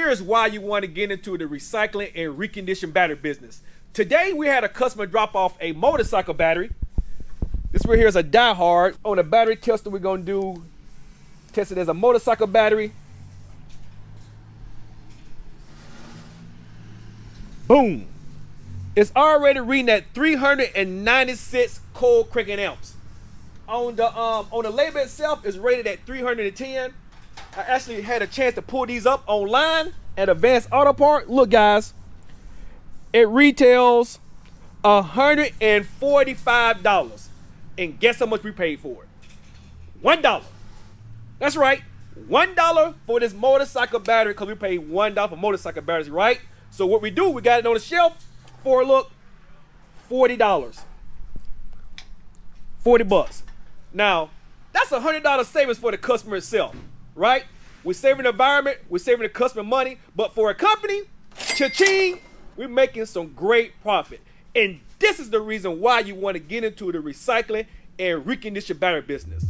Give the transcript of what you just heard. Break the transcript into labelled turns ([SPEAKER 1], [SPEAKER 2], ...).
[SPEAKER 1] here's why you want to get into the recycling and reconditioned battery business. Today we had a customer drop off a motorcycle battery. This right here is a diehard. On a battery tester, we're gonna test it as a motorcycle battery. Boom. It's already reading at 396 cold cranking amps. On the label itself, it's rated at 310. I actually had a chance to pull these up online at Advanced Auto Part. Look, guys, it retails $145. And guess how much we paid for it? $1. That's right, $1 for this motorcycle battery, because we paid $1 for motorcycle batteries, right? So what we do, we got it on the shelf for, look, $40. 40 bucks. Now, that's $100 savings for the customer itself, right? We're saving the environment, we're saving the customer money, but for a company, cha-ching, we're making some great profit. And this is the reason why you want to get into the recycling and reconditioned battery business.